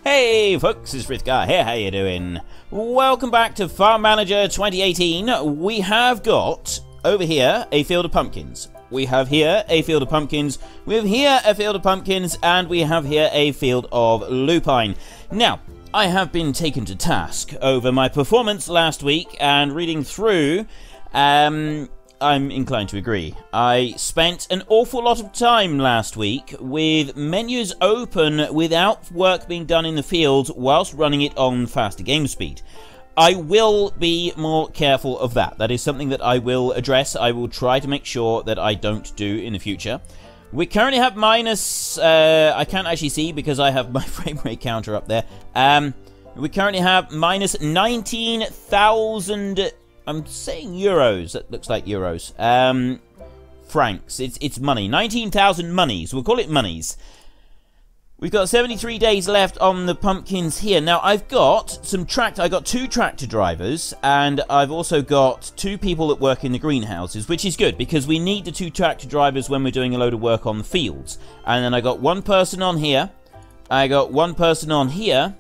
Hey folks, it's Frithgar here, how you doing? Welcome back to Farm Manager 2018. We have got, over here, a field of pumpkins. We have here a field of pumpkins, we have here a field of pumpkins, and we have here a field of lupine. Now, I have been taken to task over my performance last week, and reading through, I'm inclined to agree. I spent an awful lot of time last week with menus open without work being done in the field whilst running it on faster game speed. I will be more careful of that. That is something that I will address. I will try to make sure that I don't do in the future. We currently have minus... I can't actually see because I have my frame rate counter up there. We currently have minus 19,000... I'm saying euros. That looks like euros. Francs. It's money. 19,000 monies. We'll call it monies. We've got 73 days left on the pumpkins here. Now, I've got some I got 2 tractor drivers, and I've also got 2 people that work in the greenhouses, which is good, because we need the 2 tractor drivers when we're doing a load of work on the fields. And then I got 1 person on here. I got 1 person on here.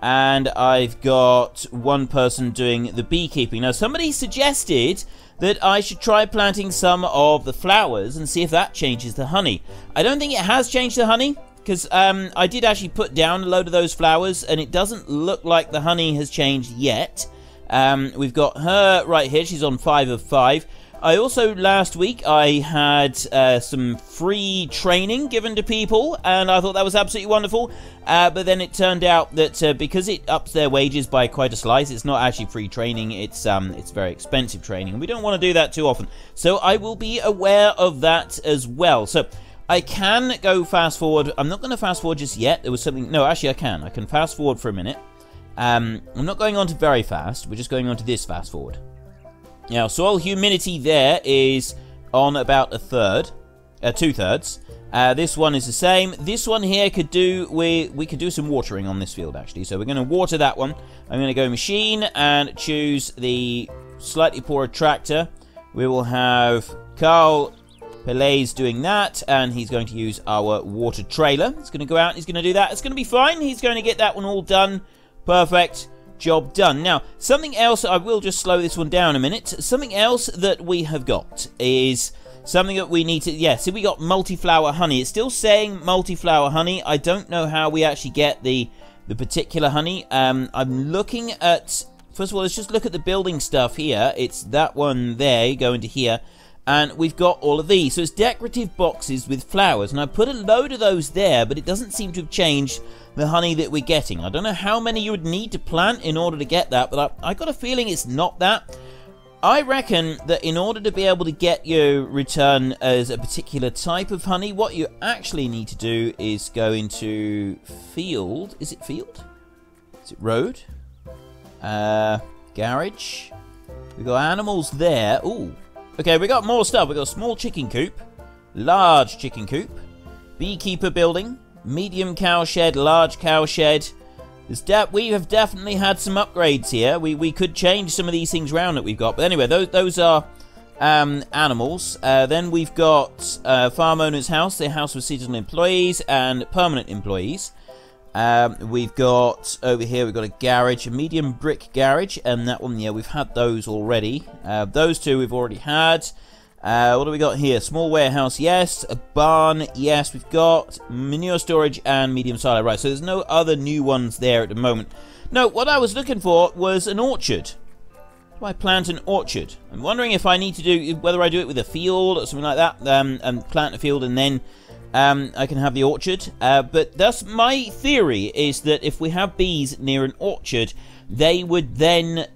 And I've got 1 person doing the beekeeping. Now, somebody suggested that I should try planting some of the flowers and see if that changes the honey. I don't think it has changed the honey, because I did actually put down a load of those flowers, and it doesn't look like the honey has changed yet. We've got her right here. She's on 5 of 5. I also, last week, I had some free training given to people, and I thought that was absolutely wonderful. But then it turned out that because it ups their wages by quite a slice, it's not actually free training, it's very expensive training, and we don't want to do that too often. So I will be aware of that as well. So I can go fast forward. I'm not going to fast forward just yet. There was something... No, actually I can. I can fast forward for a minute. I'm not going on to very fast. We're just going on to this fast forward. Now, soil humidity there is on about 2/3. This one is the same. This one here could do... We could do some watering on this field, actually. So we're going to water that one. I'm going to go machine and choose the slightly poorer tractor. We will have Carl Pelays doing that, and he's going to use our water trailer. He's going to go out and he's going to do that. It's going to be fine. He's going to get that one all done. Perfect. Job done. Now, something else, I will just slow this one down a minute. Something else that we have got is something that we need to... Yeah, see, we got multi-flower honey. It's still saying multi-flower honey. I don't know how we actually get the particular honey. I'm looking at... First of all, let's just look at the building stuff here. It's that one there, go into here. And we've got all of these. So it's decorative boxes with flowers. And I put a load of those there, but it doesn't seem to have changed the honey that we're getting. I don't know how many you would need to plant in order to get that, but I got a feeling it's not that. I reckon that in order to be able to get your return as a particular type of honey, what you actually need to do is go into field. Is it field? Is it road? Garage. We got animals there. Ooh. Okay, we got more stuff. We got a small chicken coop, large chicken coop, beekeeper building, medium cow shed, large cow shed. We have definitely had some upgrades here. We could change some of these things around that we've got. But anyway, those are animals. Then we've got farm owner's house, their house with seasonal employees and permanent employees. We've got, over here, we've got a garage, a medium brick garage, and that one, yeah, we've had those already. Those 2 we've already had. What do we got here? Small warehouse, yes. A barn, yes. We've got manure storage and medium silo. Right, so there's no other new ones there at the moment. No, what I was looking for was an orchard. Do I plant an orchard? I'm wondering if I need to do, whether I do it with a field or something like that, and plant a field and then I can have the orchard. But that's my theory, is that if we have bees near an orchard, they would then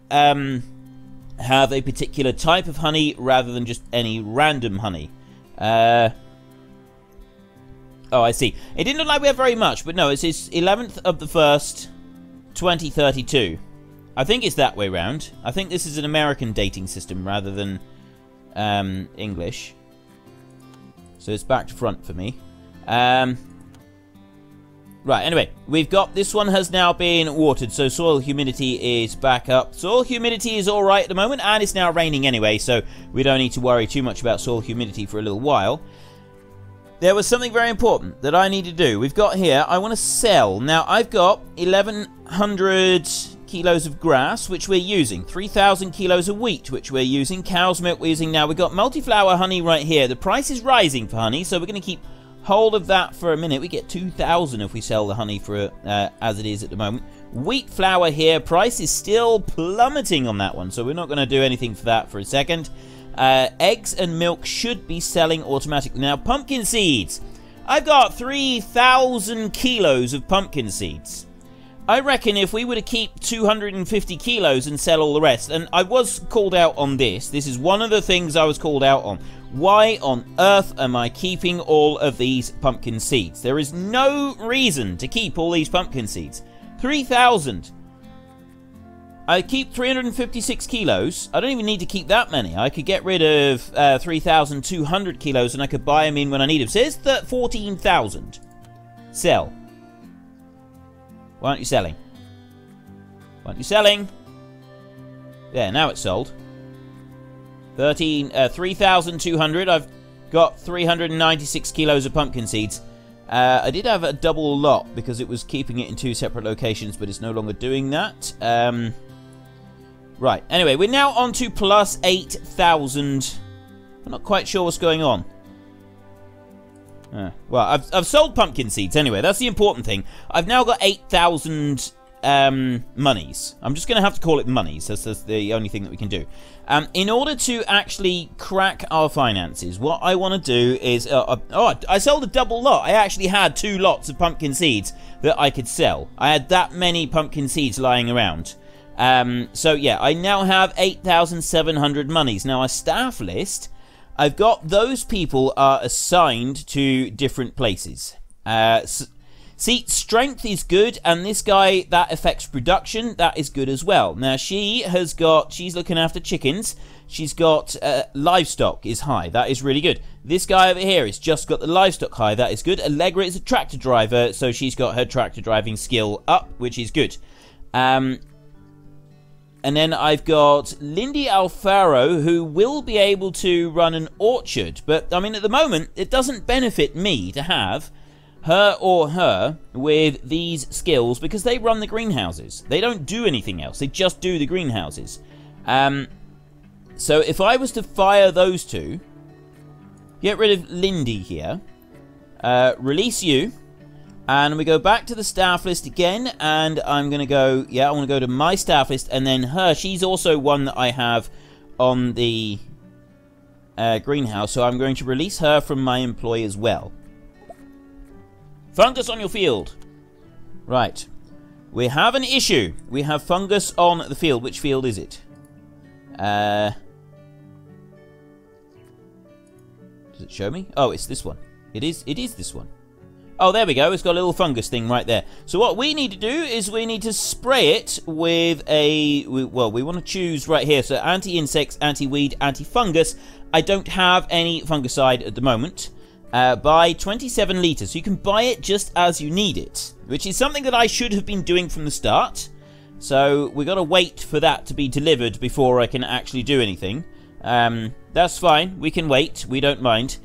have a particular type of honey rather than just any random honey. Oh, I see. It didn't look like we have very much, but no, it's 11th of the 1st, 2032. I think it's that way round. I think this is an American dating system rather than English. So it's back to front for me. Right, anyway, we've got, this one has now been watered, so soil humidity is back up. Soil humidity is alright at the moment, and it's now raining anyway, so we don't need to worry too much about soil humidity for a little while. there was something very important that I need to do. We've got here, I want to sell. Now, I've got 1,100 kilos of grass, which we're using. 3,000 kilos of wheat, which we're using. Cow's milk we're using now. We've got multi-flower honey right here. The price is rising for honey, so we're going to keep hold of that for a minute. We get 2,000 if we sell the honey for as it is at the moment. Wheat flour here. Price is still plummeting on that one, so we're not going to do anything for that for a second. Eggs and milk should be selling automatically. Now, pumpkin seeds. I've got 3,000 kilos of pumpkin seeds. I reckon if we were to keep 250 kilos and sell all the rest, and I was called out on this. This is one of the things I was called out on. Why on earth am I keeping all of these pumpkin seeds? There is no reason to keep all these pumpkin seeds. 3,000. I keep 356 kilos. I don't even need to keep that many. I could get rid of 3,200 kilos and I could buy them in when I need them. So it's 14,000. Sell. Why aren't you selling? Why aren't you selling? There, now it's sold. 3,200. I've got 396 kilos of pumpkin seeds. I did have a double lot because it was keeping it in 2 separate locations, but it's no longer doing that. Right, anyway, we're now on to plus 8,000. I'm not quite sure what's going on. Well, I've sold pumpkin seeds anyway. That's the important thing. I've now got 8,000 monies. I'm just going to have to call it monies. That's the only thing that we can do. In order to actually crack our finances, what I want to do is... I sold a double lot. I actually had 2 lots of pumpkin seeds that I could sell. I had that many pumpkin seeds lying around. So, yeah, I now have 8,700 monies. Now, our staff list... I've got those people are assigned to different places. See, strength is good, and this guy, that affects production, that is good as well. Now, she's looking after chickens. She's got livestock is high. That is really good. This guy over here has just got the livestock high. That is good. Allegra is a tractor driver, so she's got her tractor driving skill up, which is good. And then I've got Lindy Alfaro, who will be able to run an orchard. But, I mean, at the moment, it doesn't benefit me to have her or her with these skills because they run the greenhouses. They don't do anything else. They just do the greenhouses. So if I was to fire those two, get rid of Lindy here, release you, and we go back to the staff list again, and I'm going to go, I want to go to my staff list, and then her, she's also one that I have on the greenhouse, so I'm going to release her from my employee as well. Fungus on your field. Right. We have an issue. We have fungus on the field. Which field is it? Does it show me? Oh, it's this one. It is this one. Oh, there we go. It's got a little fungus thing right there. So what we need to do is we need to spray it with a... Well, we want to choose right here. So anti-insects, anti-weed, anti-fungus. I don't have any fungicide at the moment. Buy 27 litres. So you can buy it just as you need it, which is something that I should have been doing from the start. So we've got to wait for that to be delivered before I can actually do anything. That's fine. We can wait. We don't mind.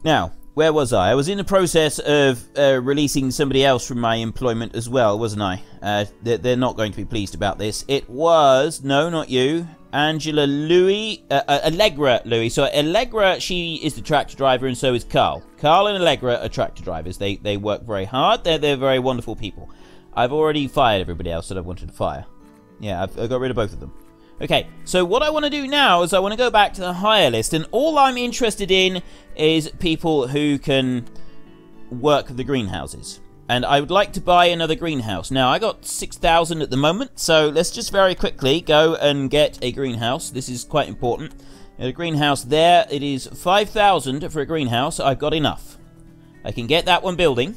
Now... Where was I? I was in the process of releasing somebody else from my employment as well, wasn't I? They're not going to be pleased about this. It was... No, not you. Angela Louis... Allegra Louis. So Allegra, she is the tractor driver, and so is Carl. Carl and Allegra are tractor drivers. They work very hard. They're very wonderful people. I've already fired everybody else that I wanted to fire. Yeah, I got rid of both of them. Okay, so what I want to do now is I want to go back to the hire list, and all I'm interested in is people who can work the greenhouses. And I would like to buy another greenhouse. Now, I got 6,000 at the moment, so let's just very quickly go and get a greenhouse. This is quite important. A greenhouse there, it is 5,000 for a greenhouse. I've got enough. I can get that one building.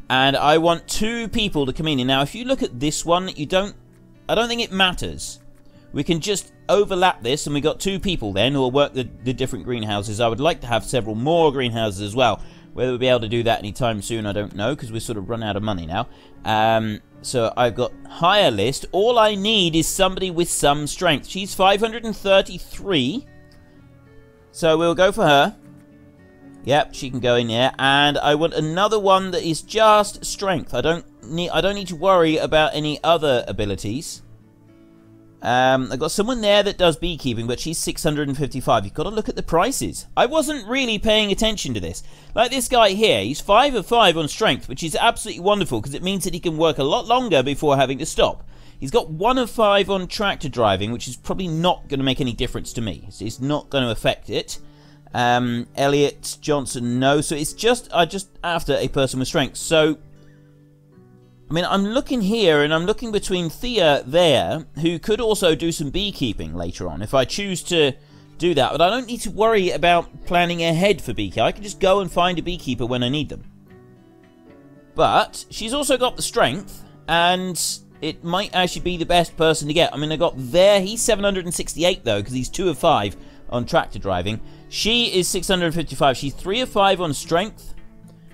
And I want 2 people to come in. And now, if you look at this one, I don't think it matters. We can just overlap this, and we got 2 people then who will work the different greenhouses. I would like to have several more greenhouses as well. Whether we'll be able to do that anytime soon, I don't know, because we've sort of run out of money now. So I've got hire list. All I need is somebody with some strength. She's 533. So we'll go for her. Yep, she can go in there. And I want another one that is just strength. I don't need to worry about any other abilities. I've got someone there that does beekeeping, but she's 655. You've got to look at the prices. I wasn't really paying attention to this. Like this guy here, he's 5 of 5 on strength, which is absolutely wonderful because it means that he can work a lot longer before having to stop. He's got 1 of 5 on tractor driving, which is probably not going to make any difference to me. It's not going to affect it. Elliot Johnson, no. So it's just after a person with strength. So I mean, I'm looking here, and I'm looking between Thea there, who could also do some beekeeping later on, if I choose to do that. But I don't need to worry about planning ahead for beekeeping. I can just go and find a beekeeper when I need them. But she's also got the strength, and it might actually be the best person to get. I mean, I got there. He's 768, though, because he's 2 of 5 on tractor driving. She is 655. She's 3 of 5 on strength.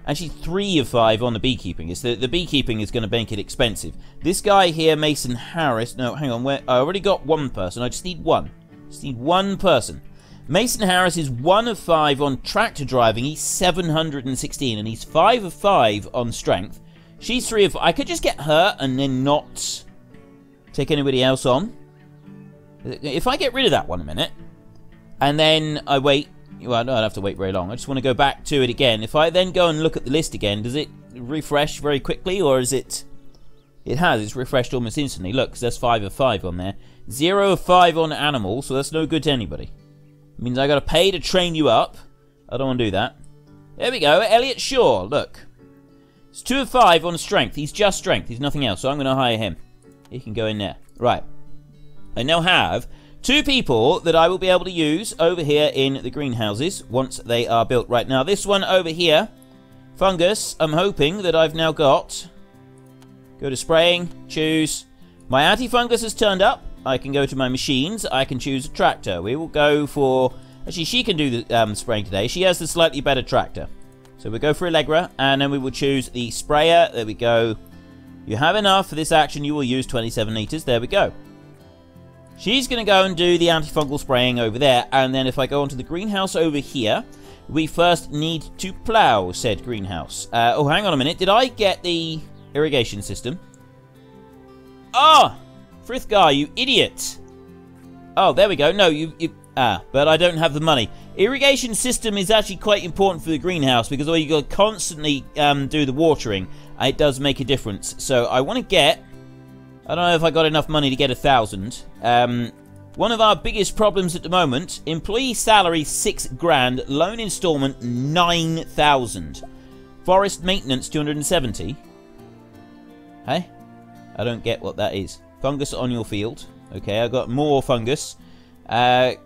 And she's 3 of 5 on the beekeeping. It's the beekeeping is going to make it expensive. This guy here, Mason Harris. No, hang on. I already got 1 person. I just need 1. Just need 1 person. Mason Harris is 1 of 5 on tractor driving. He's 716. And he's 5 of 5 on strength. She's 3 of 5. I could just get her and then not take anybody else on. If I get rid of that one a minute, and then I wait. Well, I don't have to wait very long. I just want to go back to it again. If I then go and look at the list again, does it refresh very quickly, or is it... It has. It's refreshed almost instantly. Look, 'cause there's 5 of 5 on there. 0 of 5 on animal, so that's no good to anybody. It means I got to pay to train you up. I don't want to do that. There we go. Elliot Shaw, look. It's 2 of 5 on strength. He's just strength. He's nothing else, so I'm going to hire him. He can go in there. Right. I now have 2 people that I will be able to use over here in the greenhouses once they are built. Right now, this one over here, fungus, I'm hoping that I've now got. Go to spraying, choose. My anti-fungus has turned up. I can go to my machines. I can choose a tractor. We will go for... Actually, she can do the spraying today. She has the slightly better tractor. So we'll go for Allegra, and then we will choose the sprayer. There we go. You have enough for this action. You will use 27 litres. There we go. She's going to go and do the antifungal spraying over there. And then if I go onto the greenhouse over here, we first need to plough said greenhouse. Oh, hang on a minute. Did I get the irrigation system? Ah! Frithgar, you idiot! Oh, there we go. No, but I don't have the money. Irrigation system is actually quite important for the greenhouse because you got to constantly do the watering. It does make a difference. So I want to get... I don't know if I got enough money to get 1,000. One of our biggest problems at the moment, employee salary 6 grand, loan installment 9,000. Forest maintenance 270. Hey? I don't get what that is. Fungus on your field. Okay, I got more fungus. Well,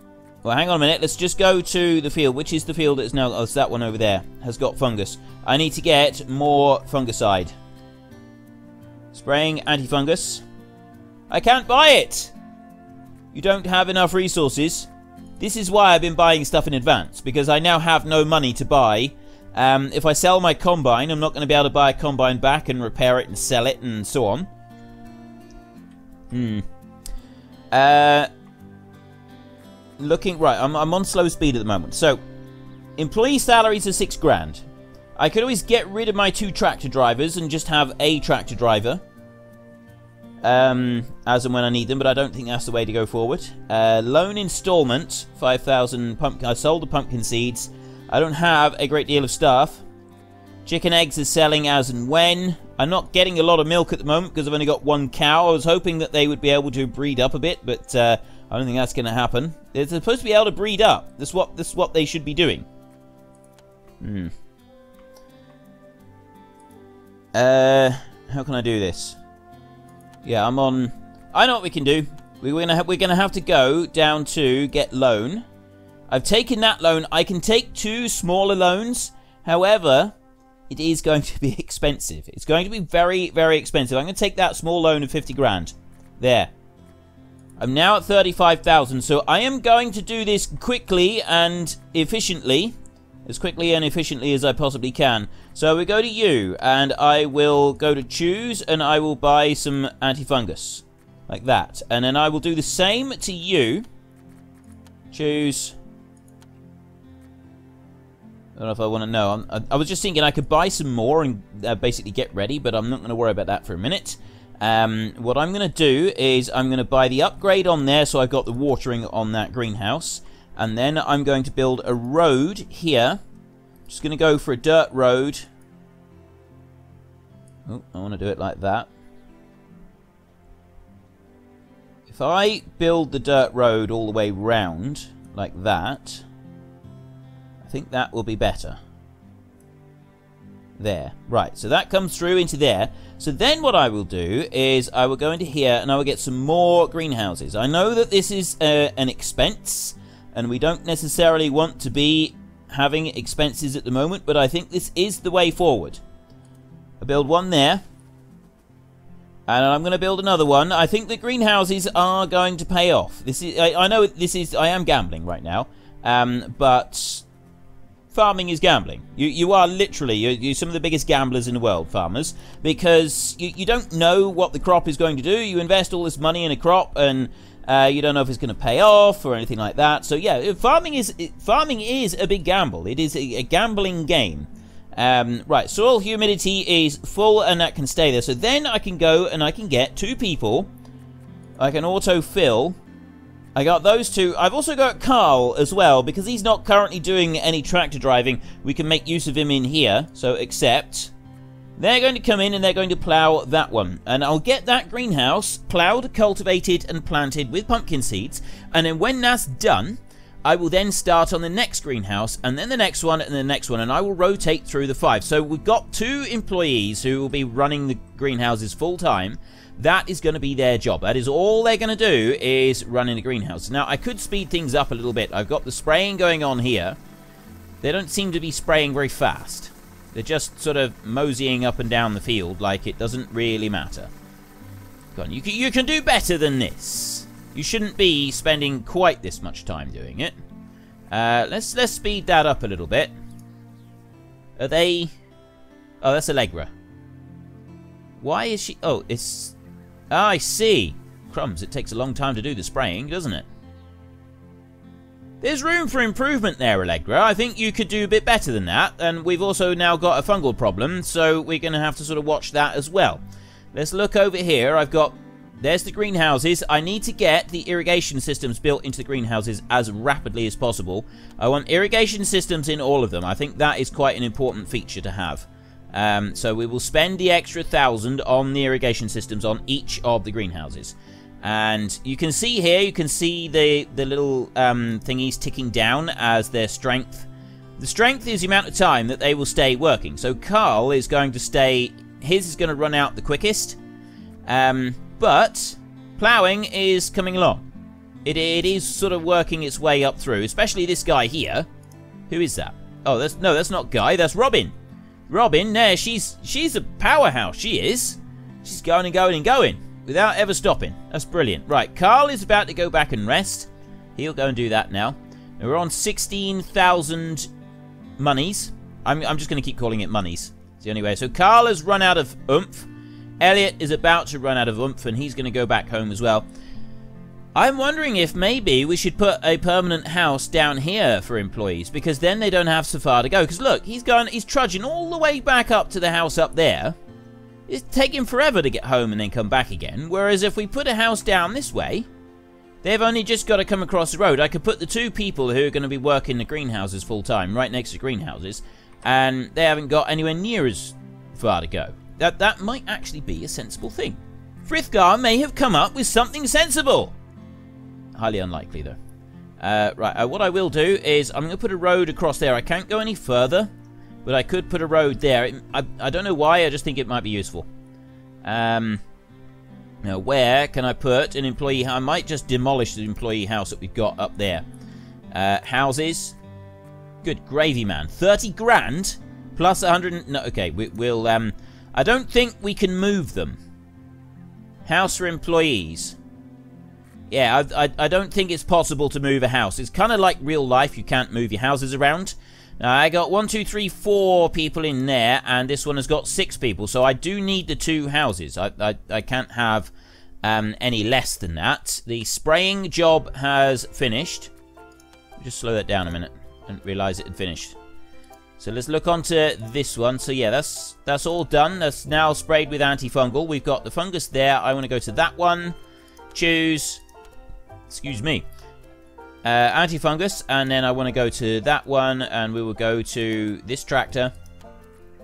hang on a minute. Let's just go to the field. Which is the field that's now... Oh, it's that one over there. Has got fungus. I need to get more fungicide. Spraying anti-fungus. I can't buy it! You don't have enough resources. This is why I've been buying stuff in advance, because I now have no money to buy. If I sell my combine, I'm not going to be able to buy a combine back and repair it and sell it and so on. Looking... Right, I'm on slow speed at the moment. So, employee salaries are 6 grand. I could always get rid of my 2 tractor drivers and just have a tractor driver. As and when I need them, but I don't think that's the way to go forward. Loan installment, 5,000 pumpkin. I sold the pumpkin seeds. I don't have a great deal of stuff. Chicken eggs is selling as and when. I'm not getting a lot of milk at the moment because I've only got 1 cow. I was hoping that they would be able to breed up a bit, but I don't think that's going to happen. They're supposed to be able to breed up. This is what they should be doing. How can I do this? Yeah, I'm on... I know what we can do. We're gonna have to go down to get loan. I've taken that loan. I can take 2 smaller loans. However, it is going to be expensive. It's going to be very, very expensive. I'm going to take that small loan of 50 grand. There. I'm now at 35,000. So I am going to do this quickly and efficiently. As quickly and efficiently as I possibly can. So we go to you, and I will go to choose, and I will buy some antifungus. Like that. And then I will do the same to you. Choose. I don't know if I want to know. I was just thinking I could buy some more and basically get ready, but I'm not going to worry about that for a minute. What I'm going to do is I'm going to buy the upgrade on there, so I've got the watering on that greenhouse. And then I'm going to build a road here. Just going to go for a dirt road. Oh, I want to do it like that. If I build the dirt road all the way round, like that, I think that will be better. There. Right, so that comes through into there. So then what I will do is I will go into here and I will get some more greenhouses. I know that this is an expense, and we don't necessarily want to be having expenses at the moment, but I think this is the way forward. I build one there. And I'm going to build another one. I think the greenhouses are going to pay off. This is, I know this is, I am gambling right now, but farming is gambling. You are literally, you're some of the biggest gamblers in the world, farmers, because you don't know what the crop is going to do. You invest all this money in a crop, and you don't know if it's going to pay off or anything like that. So yeah, farming is a big gamble. It is a gambling game. Right, soil humidity is full and that can stay there. So then I can go and I can get 2 people. I can auto-fill. I got those 2. I've also got Carl as well, because he's not currently doing any tractor driving. We can make use of him in here. So accept. They're going to come in and they're going to plow that one. And I'll get that greenhouse plowed, cultivated and planted with pumpkin seeds. And then when that's done, I will then start on the next greenhouse, and then the next one, and the next one, and I will rotate through the 5. So we've got 2 employees who will be running the greenhouses full time. That is going to be their job. That is all they're going to do, is running the greenhouse. Now, I could speed things up a little bit. I've got the spraying going on here. They don't seem to be spraying very fast. They're just sort of moseying up and down the field like it doesn't really matter. Go on, you can do better than this. You shouldn't be spending quite this much time doing it. Let's speed that up a little bit. Are they... Oh, that's Allegra. Why is she... Oh, it's... Ah, I see. Crumbs, it takes a long time to do the spraying, doesn't it? There's room for improvement there, Allegra. I think you could do a bit better than that. And we've also now got a fungal problem, so we're going to have to sort of watch that as well. Let's look over here. I've got... There's the greenhouses. I need to get the irrigation systems built into the greenhouses as rapidly as possible. I want irrigation systems in all of them. I think that is quite an important feature to have. So we will spend the extra 1,000 on the irrigation systems on each of the greenhouses. And you can see here, you can see the little thingies ticking down as their strength. The strength is the amount of time that they will stay working. So Carl is going to stay... His is going to run out the quickest. But ploughing is coming along. It is sort of working its way up through, especially this guy here. Who is that? Oh, that's not Guy, that's Robin. Robin, there, she's a powerhouse, she is. She's going and going and going without ever stopping. That's brilliant. Right, Carl is about to go back and rest. He'll go and do that now. And we're on 16,000 monies. I'm just going to keep calling it monies. It's the only way. So Carl has run out of oomph. Elliot is about to run out of oomph, and he's going to go back home as well. I'm wondering if maybe we should put a permanent house down here for employees, because then they don't have so far to go. Because look, he's trudging all the way back up to the house up there. It's taking forever to get home and then come back again. Whereas if we put a house down this way, they've only just got to come across the road. I could put the 2 people who are going to be working the greenhouses full time right next to greenhouses, and they haven't got anywhere near as far to go. That might actually be a sensible thing. Frithgar may have come up with something sensible. Highly unlikely, though. Right, what I will do is I'm going to put a road across there. I can't go any further, but I could put a road there. I don't know why, I just think it might be useful. Now, where can I put an employee? I might just demolish the employee house that we've got up there. Houses. Good gravy, man. 30 grand plus 100... No, okay, we'll... I don't think we can move them. House for employees. Yeah, I don't think it's possible to move a house. It's kind of like real life. You can't move your houses around. Now, I got 1, 2, 3, 4 people in there, and this one has got 6 people. So I do need the 2 houses. I can't have any less than that. The spraying job has finished. Just slow that down a minute. I didn't realise it had finished. So let's look onto this one. So yeah, that's all done. That's now sprayed with antifungal. We've got the fungus there. I want to go to that one. Choose. Excuse me. Antifungus. And then I want to go to that one. And we will go to this tractor.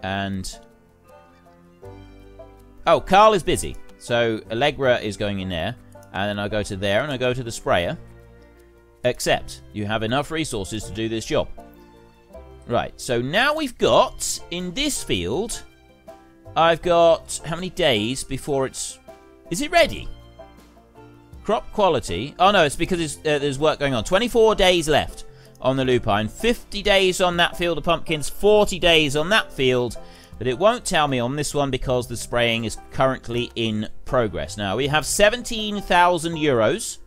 And... oh, Carl is busy. So Allegra is going in there. And then I go to there. And I go to the sprayer. Except you have enough resources to do this job. Right, so now we've got, in this field, I've got, how many days before it's... is it ready? Crop quality. Oh no, it's because there's work going on. 24 days left on the lupine. 50 days on that field of pumpkins. 40 days on that field. But it won't tell me on this one because the spraying is currently in progress. Now, we have 17,000 euros.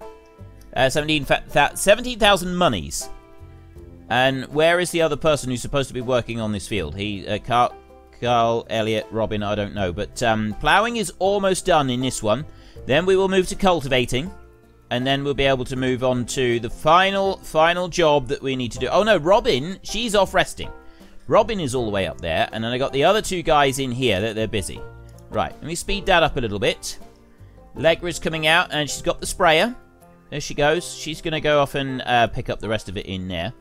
17,000 monies. And where is the other person who's supposed to be working on this field? Carl, Elliot, Robin, I don't know. But ploughing is almost done in this one. Then we will move to cultivating. And then we'll be able to move on to the final job that we need to do. Oh no, Robin, she's off resting. Robin is all the way up there. And then I got the other two guys in here that they're busy. Right, let me speed that up a little bit. Allegra's coming out and she's got the sprayer. There she goes. She's going to go off and pick up the rest of it in there.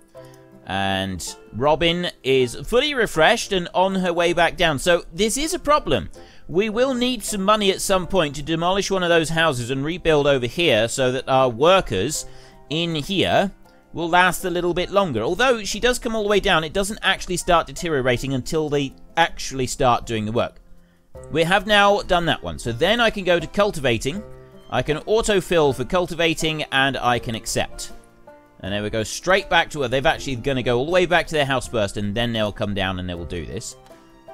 And Robin is fully refreshed and on her way back down. So this is a problem. We will need some money at some point to demolish one of those houses and rebuild over here so that our workers in here will last a little bit longer. Although she does come all the way down, it doesn't actually start deteriorating until they actually start doing the work. We have now done that one. So then I can go to cultivating. I can autofill for cultivating and I can accept. And then we go straight back to where they've actually going to go all the way back to their house first, and then they'll come down and they will do this.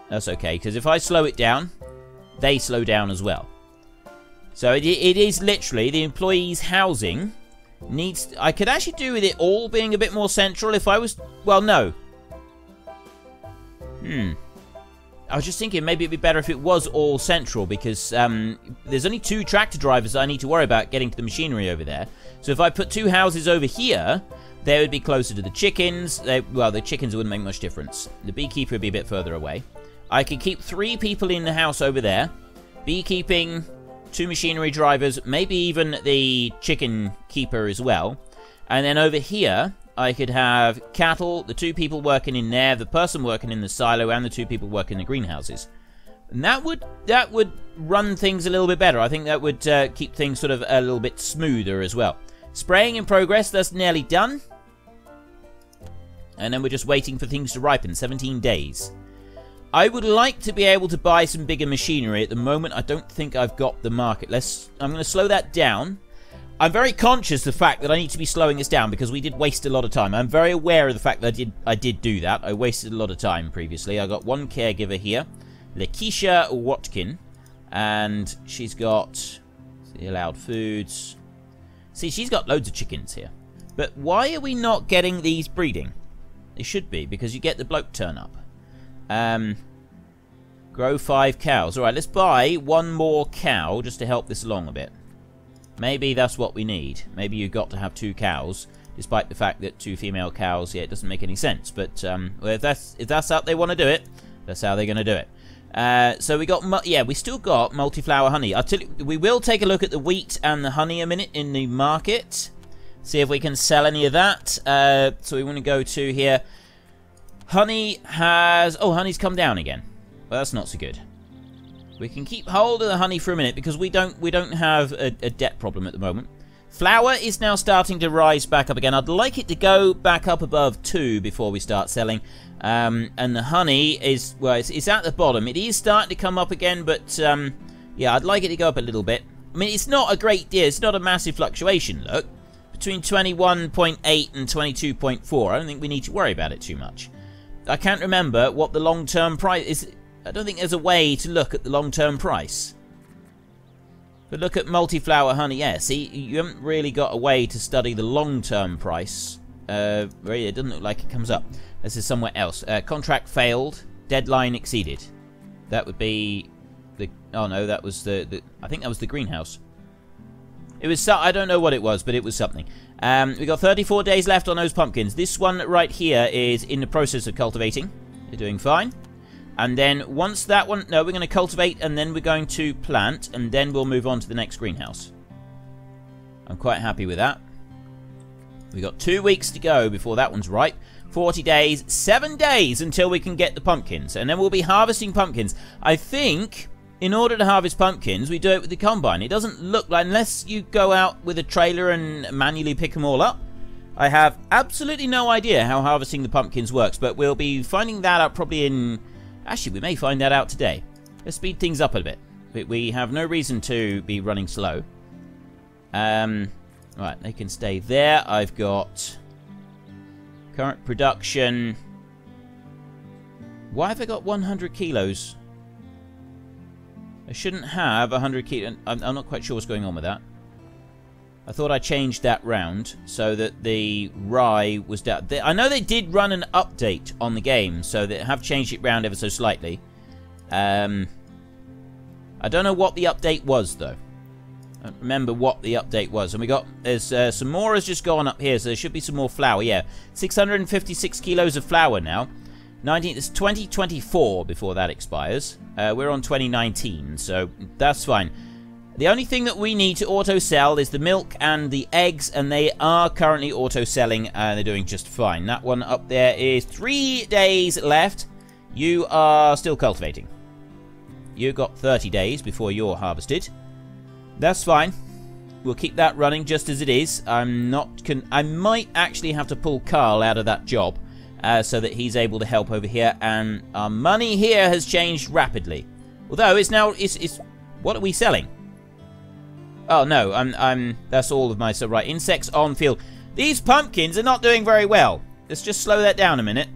That's okay, because if I slow it down, they slow down as well. So it is literally the employees' housing needs... I could actually do with it all being a bit more central if I was... well, no. I was just thinking maybe it'd be better if it was all central, because there's only 2 tractor drivers that I need to worry about getting to the machinery over there. So if I put 2 houses over here, they would be closer to the chickens. Well, the chickens wouldn't make much difference. The beekeeper would be a bit further away. I could keep 3 people in the house over there. Beekeeping, 2 machinery drivers, maybe even the chicken keeper as well. And then over here, I could have cattle, the 2 people working in there, the person working in the silo, and the 2 people working in the greenhouses. And that would run things a little bit better. I think that would keep things sort of a little bit smoother as well. Spraying in progress, that's nearly done. And then we're just waiting for things to ripen, 17 days. I would like to be able to buy some bigger machinery. At the moment, I don't think I've got the market. I'm going to slow that down. I'm very conscious of the fact that I need to be slowing this down because we did waste a lot of time. I'm very aware of the fact that I did do that. I wasted a lot of time previously. I got one caregiver here, Lakeisha Watkin, and she's got allowed foods. See, she's got loads of chickens here. But why are we not getting these breeding? They should be, because you get the bloke turn up. Grow 5 cows. Alright, let's buy 1 more cow just to help this along a bit. Maybe that's what we need. Maybe you've got to have 2 cows, despite the fact that 2 female cows, yeah, it doesn't make any sense. But well, if that's how they want to do it, that's how they're going to do it. So we got, yeah, we still got multi-flower honey. I'll tell you, we will take a look at the wheat and the honey a minute in the market. See if we can sell any of that. So we want to go to here. Honey has... oh, honey's come down again. Well, that's not so good. We can keep hold of the honey for a minute because we don't have a debt problem at the moment. Flour is now starting to rise back up again. I'd like it to go back up above 2 before we start selling. And the honey is... well, it's at the bottom. It is starting to come up again, but yeah, I'd like it to go up a little bit. I mean, it's not a great deal. It's not a massive fluctuation, look. Between 21.8 and 22.4. I don't think we need to worry about it too much. I can't remember what the long-term price is. I don't think there's a way to look at the long-term price. But look at multi-flower honey. Yeah, see, you haven't really got a way to study the long-term price. Really, it doesn't look like it comes up. This is somewhere else. Contract failed. Deadline exceeded. That would be the... oh, no, that was the I think that was the greenhouse. It was... I don't know what it was, but it was something. We got 34 days left on those pumpkins. This one right here is in the process of cultivating. They're doing fine. And then once that one... No, we're going to cultivate, and then we're going to plant, and then we'll move on to the next greenhouse. I'm quite happy with that. We've got 2 weeks to go before that one's ripe. 40 days, 7 days until we can get the pumpkins. And then we'll be harvesting pumpkins. I think in order to harvest pumpkins, we do it with the combine. It doesn't look like, unless you go out with a trailer and manually pick them all up. I have absolutely no idea how harvesting the pumpkins works, but we'll be finding that out probably in... Actually, we may find that out today. Let's speed things up a bit. We have no reason to be running slow. Right, they can stay there. I've got current production. Why have I got 100 kilos? I shouldn't have 100 kilos. I'm not quite sure what's going on with that. I thought I changed that round so that the rye was down. I know they did run an update on the game, so they have changed it round ever so slightly. I don't know what the update was, though. I don't remember what the update was. And we got... There's some more has just gone up here, so there should be some more flour. Yeah, 656 kilos of flour now. It's 2024 before that expires. We're on 2019, so that's fine. The only thing that we need to auto-sell is the milk and the eggs, and they are currently auto-selling, and they're doing just fine. That one up there is 3 days left. You are still cultivating. You've got 30 days before you're harvested. That's fine. We'll keep that running just as it is. I might actually have to pull Carl out of that job so that he's able to help over here. And our money here has changed rapidly. Although it's now... what are we selling? Oh, no. That's all of my... So, right. Insects on field. These pumpkins are not doing very well. Let's just slow that down a minute.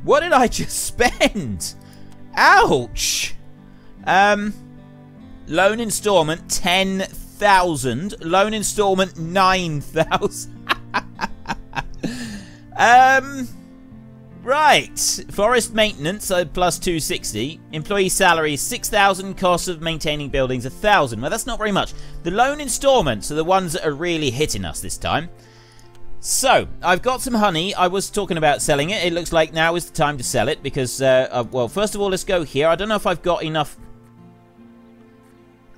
What did I just spend? Ouch! Loan installment 10,000. Loan installment 9,000. Right. Forest maintenance plus 260. Employee salary 6,000. Cost of maintaining buildings 1,000. Well, that's not very much. The loan installments are the ones that are really hitting us this time. So, I've got some honey. I was talking about selling it. It looks like now is the time to sell it because, well, first of all, let's go here. I don't know if I've got enough...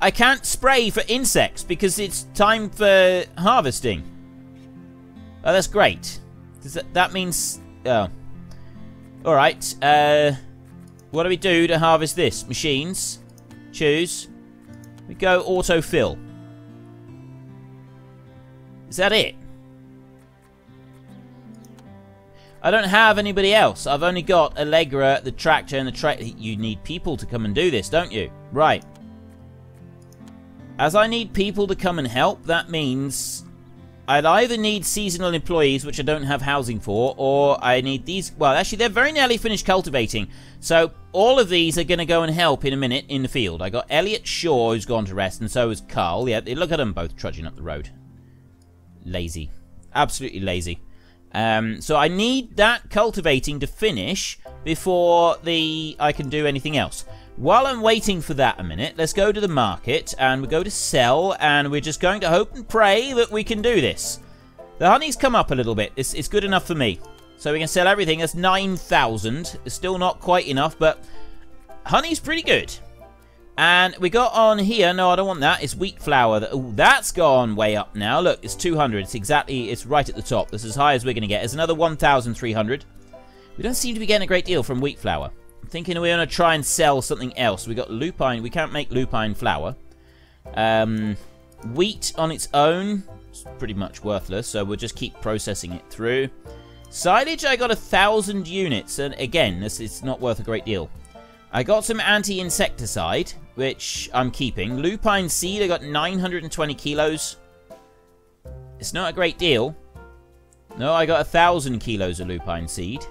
I can't spray for insects because it's time for harvesting. Oh, that's great. That means... Oh. Alright. What do we do to harvest this? Machines. Choose. We go autofill. Is that it? I don't have anybody else. I've only got Allegra, the tractor, and the tractor. You need people to come and do this, don't you? Right. As I need people to come and help, that means I'd either need seasonal employees, which I don't have housing for, or I need these... Well, actually, they're very nearly finished cultivating. So, all of these are going to go and help in a minute in the field. I got Elliot Shaw, who's gone to rest, and so is Carl. Yeah, look at them both trudging up the road. Lazy. Absolutely lazy. So I need that cultivating to finish before I can do anything else. While I'm waiting for that a minute, let's go to the market, and we go to sell, and we're just going to hope and pray that we can do this. The honey's come up a little bit. It's good enough for me. So we can sell everything. That's 9,000. It's still not quite enough, but honey's pretty good. And we got on here, no, I don't want that. It's wheat flour. That's gone way up now. Look, it's 200. It's right at the top. That's as high as we're going to get. There's another 1,300. We don't seem to be getting a great deal from wheat flour. I'm thinking we're going to try and sell something else. We got lupine. We can't make lupine flour. Wheat on its own is pretty much worthless, so we'll just keep processing it through. Silage, I got 1,000 units, and again, it's not worth a great deal. I got some anti-insecticide, which I'm keeping. Lupine seed, I got 920 kilos. It's not a great deal. No, I got 1,000 kilos of lupine seed.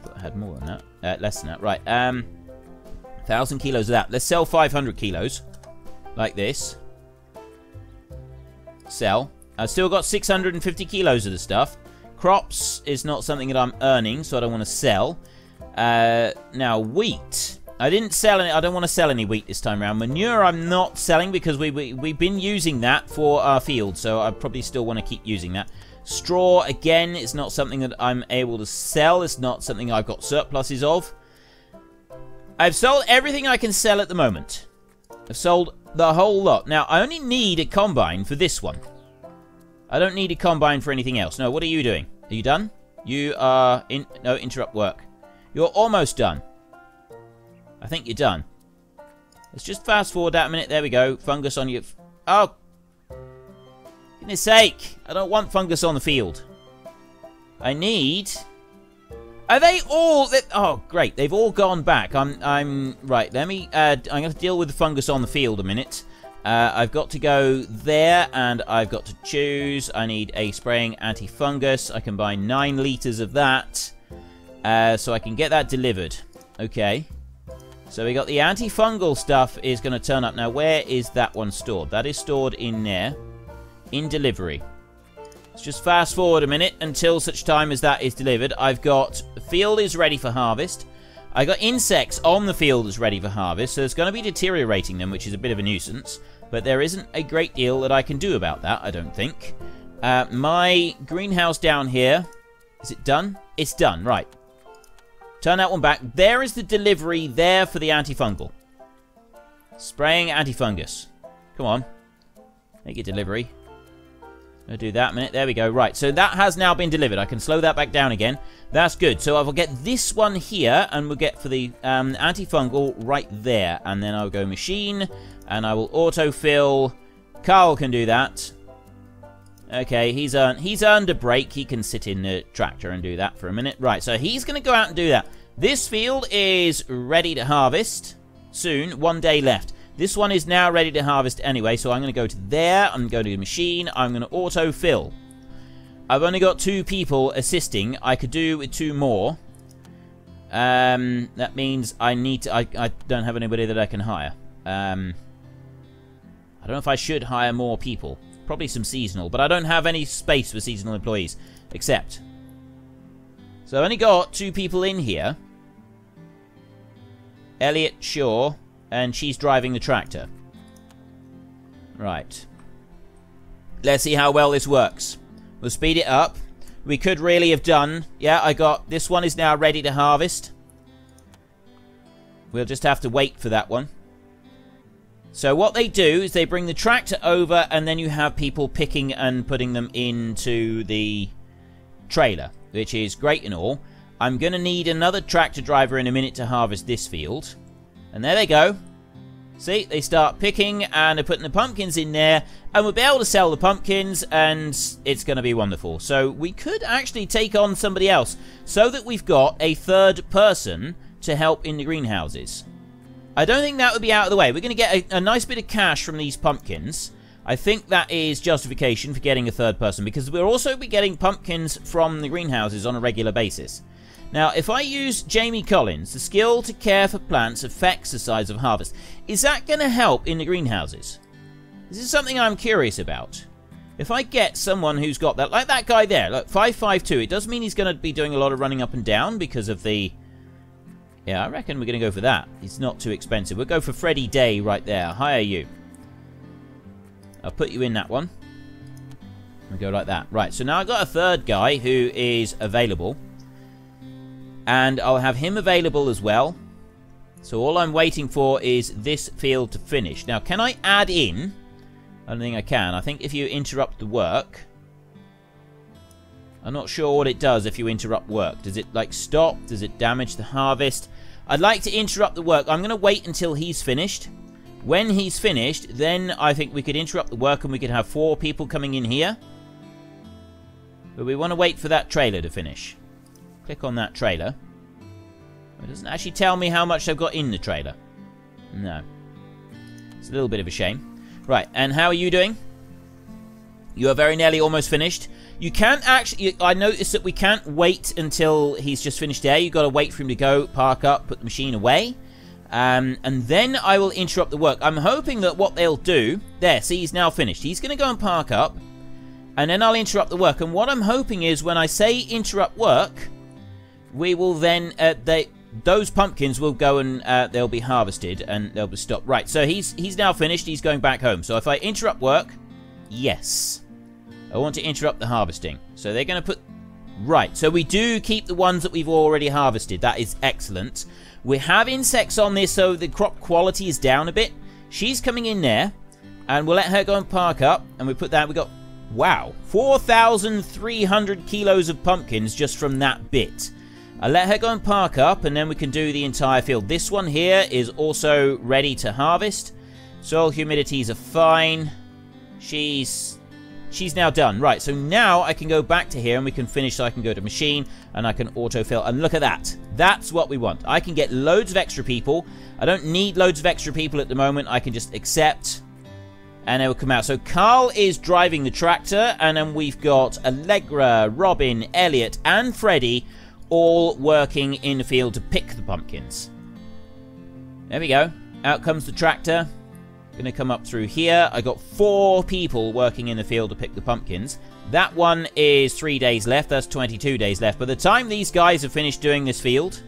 Thought I had more than that. Less than that. Right, 1,000 kilos of that. Let's sell 500 kilos. Like this. Sell. I've still got 650 kilos of the stuff. Crops is not something that I'm earning, so I don't want to sell. Now, wheat. I didn't sell any. I don't want to sell any wheat this time around. Manure I'm not selling because we've been using that for our field, so I probably still want to keep using that. Straw, again, is not something that I'm able to sell. It's not something I've got surpluses of. I've sold everything I can sell at the moment. I've sold the whole lot. Now, I only need a combine for this one. I don't need a combine for anything else. No, what are you doing? Are you done? You are in... No, interrupt work. You're almost done. I think you're done. Let's just fast forward that a minute. There we go. Fungus on your... Oh! Goodness sake! I don't want fungus on the field. I need... Are they all... Oh, great. They've all gone back. I'm... Right, let me... I'm going to deal with the fungus on the field a minute. I've got to go there, and I've got to choose. I need a spraying anti-fungus. I can buy 9 litres of that. So I can get that delivered. Okay. So we got the antifungal stuff is going to turn up. Now, where is that one stored? That is stored in there. In delivery. Let's just fast forward a minute until such time as that is delivered. I've got... The field is ready for harvest. I got insects on the field that's ready for harvest. So it's going to be deteriorating them, which is a bit of a nuisance. But there isn't a great deal that I can do about that, I don't think. My greenhouse down here... Is it done? It's done, right. Turn that one back. There is the delivery there for the antifungal. Spraying antifungus. Come on. Make it delivery. I'll do that a minute. There we go. Right, so that has now been delivered. I can slow that back down again. That's good. So I will get this one here, and we'll get for the antifungal right there. And then I'll go machine, and I will autofill. Carl can do that. Okay, he's earned a break. He can sit in the tractor and do that for a minute. Right, so he's going to go out and do that. This field is ready to harvest soon. 1 day left. This one is now ready to harvest anyway, so I'm going to go to there. I'm going to do the machine. I'm going to autofill. I've only got 2 people assisting. I could do with 2 more. That means I need to... I don't have anybody that I can hire. I don't know if I should hire more people. Probably some seasonal, but I don't have any space for seasonal employees. Except. So I've only got 2 people in here. Elliot Shaw, and she's driving the tractor. Right. Let's see how well this works. We'll speed it up. We could really have done... Yeah, I got... This one is now ready to harvest. We'll just have to wait for that one. So what they do is they bring the tractor over, and then you have people picking and putting them into the trailer, which is great and all. I'm going to need another tractor driver in a minute to harvest this field. And there they go. See, they start picking, and they're putting the pumpkins in there, and we'll be able to sell the pumpkins, and it's going to be wonderful. So we could actually take on somebody else, so that we've got a 3rd person to help in the greenhouses. I don't think that would be out of the way. We're going to get a nice bit of cash from these pumpkins. I think that is justification for getting a 3rd person, because we'll also be getting pumpkins from the greenhouses on a regular basis. Now, if I use Jamie Collins, the skill to care for plants affects the size of harvest. Is that going to help in the greenhouses? This is something I'm curious about. If I get someone who's got that, like that guy there, look, 552, it does mean he's going to be doing a lot of running up and down because of the... Yeah, I reckon we're going to go for that. It's not too expensive. We'll go for Freddie Day right there. Hire you. I'll put you in that one. We'll go like that. Right, so now I've got a 3rd guy who is available. And I'll have him available as well. So all I'm waiting for is this field to finish. Now, can I add in? I don't think I can. I think if you interrupt the work... I'm not sure what it does if you interrupt work. Does it, like, stop? Does it damage the harvest? I'd like to interrupt the work. I'm going to wait until he's finished. When he's finished, then I think we could interrupt the work and we could have 4 people coming in here. But we want to wait for that trailer to finish. Click on that trailer. It doesn't actually tell me how much I've got in the trailer. No. It's a little bit of a shame. Right, and how are you doing? You are very nearly almost finished. You can't actually... I noticed that we can't wait until he's just finished there. You've got to wait for him to go, park up, put the machine away. And then I will interrupt the work. I'm hoping that what they'll do... There, see, he's now finished. He's going to go and park up. And then I'll interrupt the work. And what I'm hoping is when I say interrupt work... We will then, those pumpkins will go and they'll be harvested and they'll be stopped. Right, so he's now finished. He's going back home. So if I interrupt work, yes. I want to interrupt the harvesting. So they're going to put... Right, so we do keep the ones that we've already harvested. That is excellent. We have insects on this, so the crop quality is down a bit. She's coming in there, and we'll let her go and park up. And we put that... We got... Wow, 4,300 kilos of pumpkins just from that bit. I'll let her go and park up, and then we can do the entire field. This one here is also ready to harvest. Soil humidities are fine. She's now done. Right, so now I can go back to here, and we can finish, so I can go to machine, and I can autofill. And look at that. That's what we want. I can get loads of extra people. I don't need loads of extra people at the moment. I can just accept... And it will come out. So Carl is driving the tractor, and then we've got Allegra, Robin, Elliot, and Freddie all working in the field to pick the pumpkins. There we go. Out comes the tractor. Going to come up through here. I got 4 people working in the field to pick the pumpkins. That one is 3 days left. That's 22 days left. By the time these guys have finished doing this field...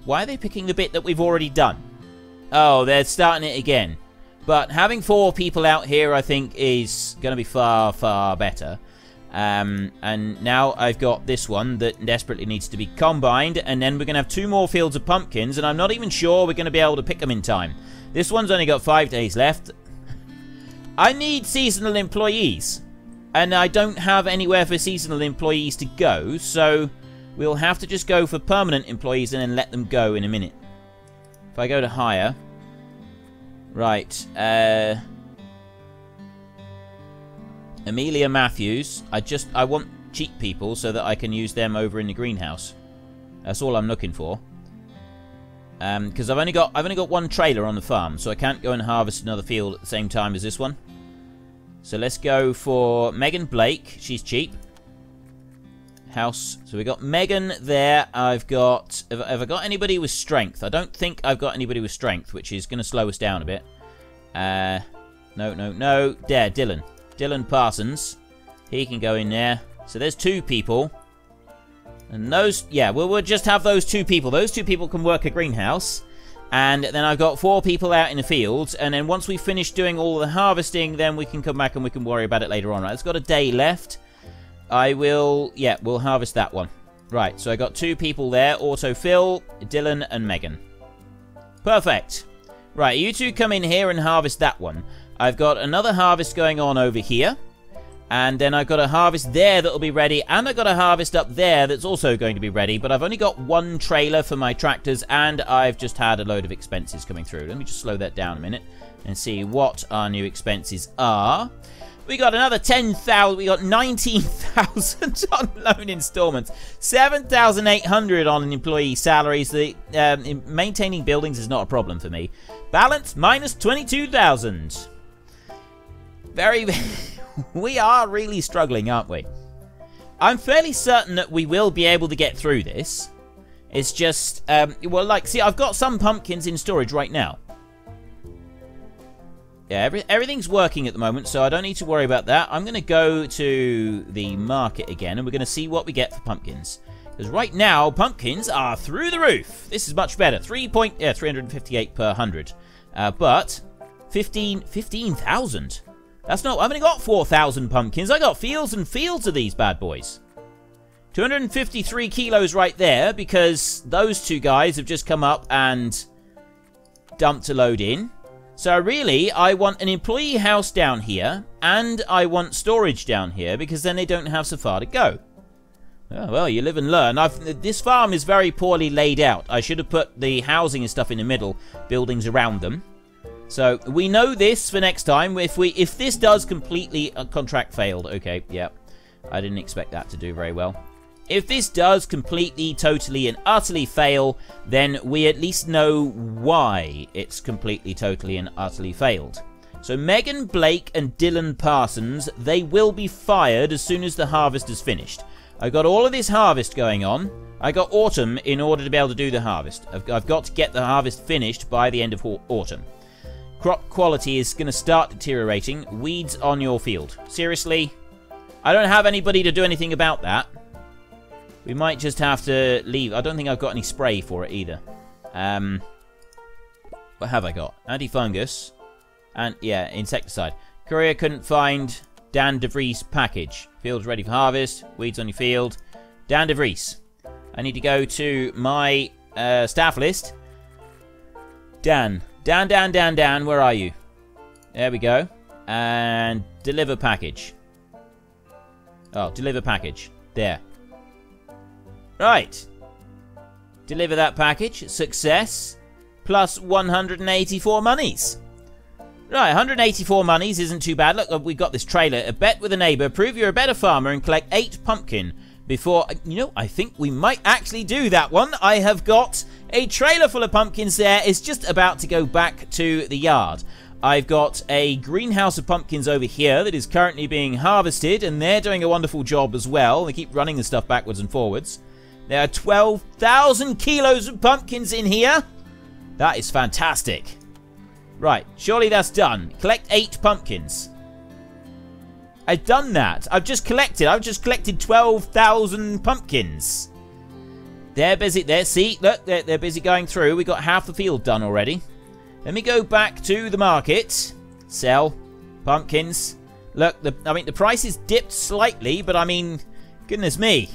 Why are they picking the bit that we've already done? Oh, they're starting it again. But having 4 people out here, I think, is going to be far, far better. And now I've got this one that desperately needs to be combined. And then we're going to have 2 more fields of pumpkins. And I'm not even sure we're going to be able to pick them in time. This one's only got 5 days left. I need seasonal employees. And I don't have anywhere for seasonal employees to go. So we'll have to just go for permanent employees and then let them go in a minute. If I go to hire, right, Amelia Matthews, I want cheap people so that I can use them over in the greenhouse. That's all I'm looking for. Because I've only got 1 trailer on the farm, so I can't go and harvest another field at the same time as this one. So let's go for Megan Blake. She's cheap. House. So we got Megan there. I've got... Have I got anybody with strength? I don't think I've got anybody with strength, which is going to slow us down a bit. No. There, Dylan. Dylan Parsons. He can go in there. So there's 2 people. And those... Yeah, we'll just have those 2 people. Those 2 people can work a greenhouse. And then I've got 4 people out in the fields. And then once we finish doing all the harvesting, then we can come back and we can worry about it later on. Right, it's got a day left. I will... Yeah, we'll harvest that one. Right, so I got 2 people there. Autofill, Dylan and Megan. Perfect. Right, you 2 come in here and harvest that one. I've got another harvest going on over here. And then I've got a harvest there that'll be ready. And I've got a harvest up there that's also going to be ready. But I've only got 1 trailer for my tractors. And I've just had a load of expenses coming through. Let me just slow that down a minute and see what our new expenses are. We got another 10,000. We got 19,000 on loan installments. 7,800 on employee salaries. The maintaining buildings is not a problem for me. Balance minus 22,000. Very... We are really struggling, aren't we? I'm fairly certain that we will be able to get through this. It's just... well, like, see, I've got some pumpkins in storage right now. Yeah, everything's working at the moment, so I don't need to worry about that. I'm going to go to the market again, and we're going to see what we get for pumpkins. Because right now, pumpkins are through the roof. This is much better. 358 per 100. But 15,000. That's not... I've only got 4,000 pumpkins. I got fields and fields of these bad boys. 253 kilos right there, because those 2 guys have just come up and dumped a load in. So really, I want an employee house down here, and I want storage down here, because then they don't have so far to go. Oh, well, you live and learn. This farm is very poorly laid out. I should have put the housing and stuff in the middle, buildings around them. So, we know this for next time. If this does completely... contract failed. Okay, yeah. I didn't expect that to do very well. If this does completely, totally, and utterly fail, then we at least know why it's completely, totally, and utterly failed. So Megan Blake and Dylan Parsons, they will be fired as soon as the harvest is finished. I've got all of this harvest going on. I got autumn in order to be able to do the harvest. I've got to get the harvest finished by the end of autumn. Crop quality is going to start deteriorating. Weeds on your field. Seriously? I don't have anybody to do anything about that. We might just have to leave. I don't think I've got any spray for it either. What have I got? Antifungus. And, yeah, insecticide. Courier couldn't find Dan DeVries package. Field's ready for harvest. Weeds on your field. Dan DeVries. I need to go to my staff list. Dan, where are you? There we go. And deliver package. Oh, deliver package. There. Right. Deliver that package. Success. Plus 184 monies. Right, 184 monies isn't too bad. Look, we've got this trailer. A bet with a neighbour. Prove you're a better farmer and collect 8 pumpkin before... You know, I think we might actually do that one. I have got a trailer full of pumpkins there. It's just about to go back to the yard. I've got a greenhouse of pumpkins over here that is currently being harvested, and they're doing a wonderful job as well. They keep running the stuff backwards and forwards. There are 12,000 kilos of pumpkins in here. That is fantastic. Right, surely that's done. Collect 8 pumpkins. I've done that. I've just collected 12,000 pumpkins. They're busy. There, see, look, they're busy going through. We got half the field done already. Let me go back to the market. Sell pumpkins. Look, I mean, the price has dipped slightly, but I mean, goodness me.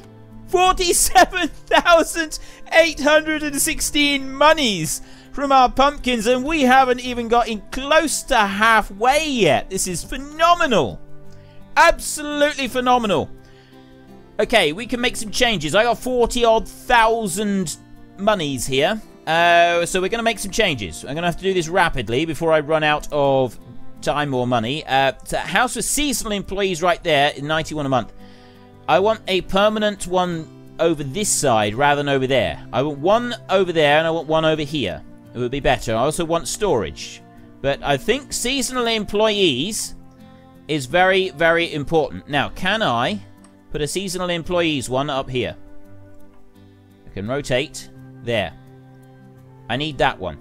47,816 monies from our pumpkins, and we haven't even gotten close to halfway yet. This is phenomenal. Absolutely phenomenal. Okay, we can make some changes. I got 40-odd thousand monies here. So we're going to make some changes. I'm going to have to do this rapidly before I run out of time or money. So house for seasonal employees right there, 91 a month. I want a permanent one over this side rather than over there. I want one over there and I want one over here. It would be better. I also want storage. But I think seasonal employees is very, very important. Now, can I put a seasonal employees one up here? I can rotate. There. I need that one.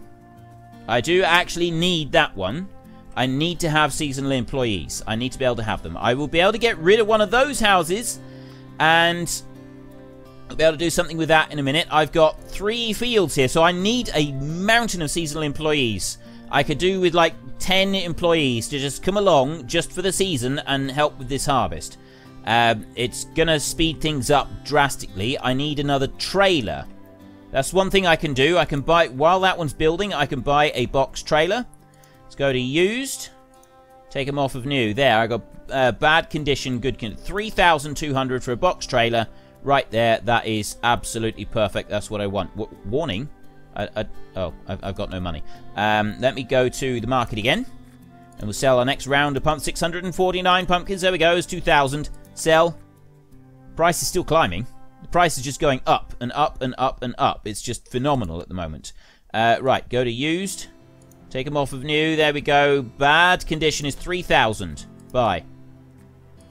I do actually need that one. I need to have seasonal employees. I need to be able to have them. I will be able to get rid of one of those houses, and I'll be able to do something with that in a minute. I've got 3 fields here, so I need a mountain of seasonal employees. I could do with like 10 employees to just come along just for the season and help with this harvest. It's gonna speed things up drastically. I need another trailer. That's one thing I can do. I can buy, while that one's building, I can buy a box trailer. Let's go to used. Take them off of new. There, I got bad condition, good condition. 3,200 for a box trailer. Right there, that is absolutely perfect. That's what I want. Warning. I've got no money. Let me go to the market again. And we'll sell our next round of 649 pumpkins. There we go, it's 2,000. Sell. Price is still climbing. The price is just going up and up and up and up. It's just phenomenal at the moment. Right, go to used. Take them off of new. There we go. Bad condition is 3,000. Buy.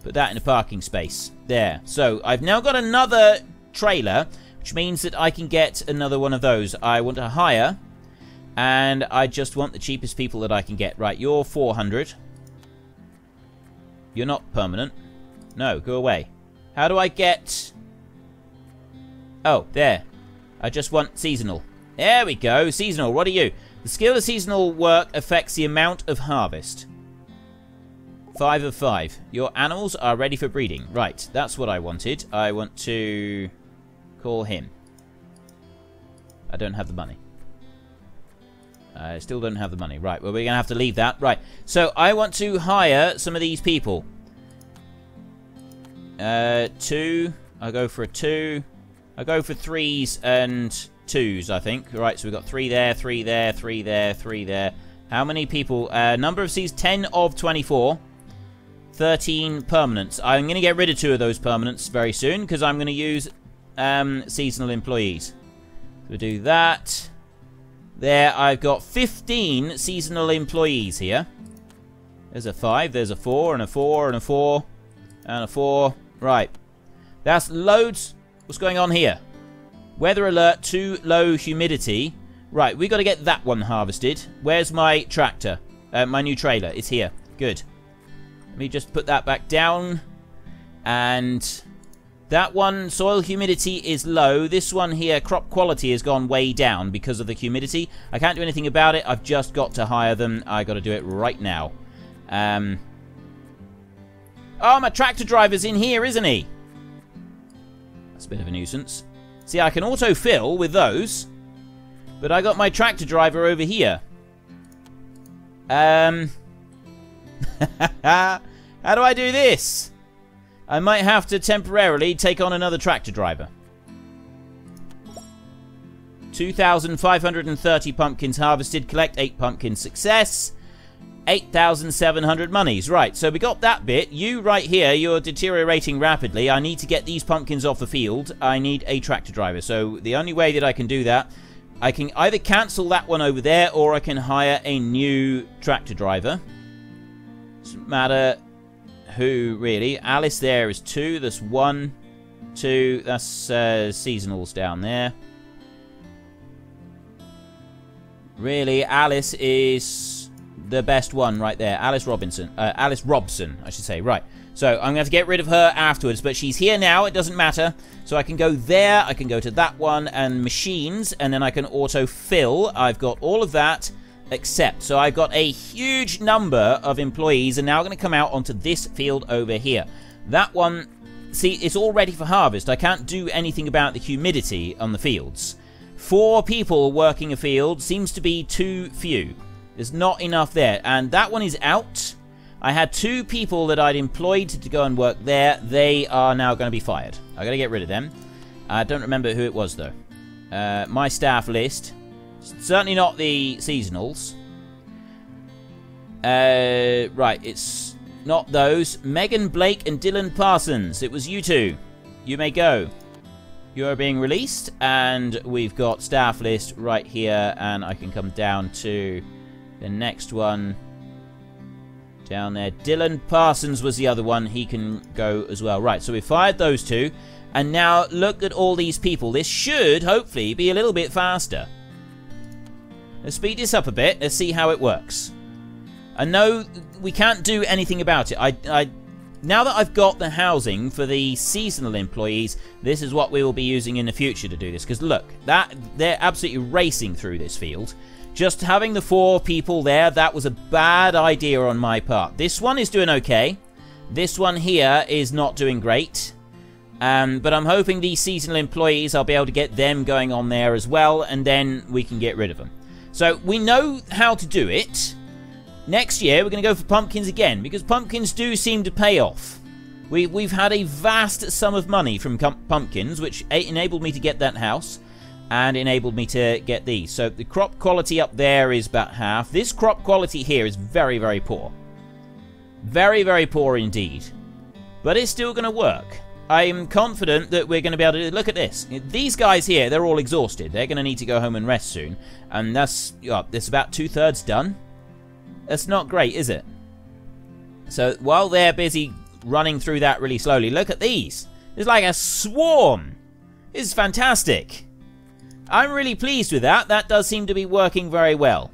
Put that in a parking space. There. So, I've now got another trailer, which means that I can get another one of those. I want to hire, and I just want the cheapest people that I can get. Right, you're 400. You're not permanent. No, go away. How do I get... Oh, there. I just want seasonal. There we go. Seasonal. What are you? The skill of seasonal work affects the amount of harvest. 5 of 5. Your animals are ready for breeding. Right. That's what I wanted. I want to call him. I don't have the money. I still don't have the money. Right. Well, we're going to have to leave that. Right. So, I want to hire some of these people. 2. I'll go for a 2. I'll go for 3s and 2s, I think. Right, so we've got 3 there, 3 there, 3 there, 3 there. How many people? Number of Cs, 10 of 24. 13 permanents. I'm going to get rid of 2 of those permanents very soon, because I'm going to use seasonal employees. So we'll do that. There, I've got 15 seasonal employees here. There's a 5, there's a 4, and a 4, and a 4, and a 4. Right. That's loads... What's going on here? Weather alert, too low humidity. Right, we got to get that one harvested. Where's my tractor? My new trailer. It's here. Good. Let me just put that back down. And that one, soil humidity is low. This one here, crop quality has gone way down because of the humidity. I can't do anything about it. I've just got to hire them. I got to do it right now. Oh, my tractor driver's in here, isn't he? That's a bit of a nuisance. See, I can auto-fill with those, but I got my tractor driver over here. How do I do this? I might have to temporarily take on another tractor driver. 2,530 pumpkins harvested. Collect 8 pumpkins. Success. 8,700 monies. Right, so we got that bit. You right here, you're deteriorating rapidly. I need to get these pumpkins off the field. I need a tractor driver. So the only way that I can do that, I can either cancel that one over there, or I can hire a new tractor driver. Doesn't matter who, really. Alice there is 2. There's 1, 2. That's seasonals down there. Really, Alice is the best one right there. Alice Robson, I should say. Right. So I'm going to have to get rid of her afterwards, but she's here now. It doesn't matter. So I can go there. I can go to that one and machines, and then I can auto-fill. I've got all of that except. So I've got a huge number of employees, and now I'm going to come out onto this field over here. That one, see, it's all ready for harvest. I can't do anything about the humidity on the fields. 4 people working a field seems to be too few. There's not enough there. And that one is out. I had 2 people that I'd employed to go and work there. They are now going to be fired. I've got to get rid of them. I don't remember who it was, though. My staff list. Certainly not the seasonals. Right, it's not those. Megan Blake and Dylan Parsons. It was you 2. You may go. You are being released. And we've got staff list right here. And I can come down to the next one. Down there. Dylan Parsons was the other one. He can go as well. Right, so we fired those 2. And now look at all these people. This should, hopefully, be a little bit faster. Let's speed this up a bit. Let's see how it works. I know we can't do anything about it. Now that I've got the housing for the seasonal employees, this is what we will be using in the future to do this. Because look, they're absolutely racing through this field. Just having the 4 people there, that was a bad idea on my part. This one is doing okay. This one here is not doing great. But I'm hoping these seasonal employees, I'll be able to get them going on there as well, and then we can get rid of them. So we know how to do it. Next year, we're going to go for pumpkins again, because pumpkins do seem to pay off. We've had a vast sum of money from pumpkins, which enabled me to get that house, and enabled me to get these. So the crop quality up there is about half. This crop quality here is very, very poor. Very, very poor indeed. But it's still going to work. I'm confident that we're going to be able to... Look at this. These guys here, they're all exhausted. They're going to need to go home and rest soon. And that's about 2/3 done. That's not great, is it? So while they're busy running through that really slowly, look at these. There's like a swarm. This is fantastic. I'm really pleased with that. That does seem to be working very well.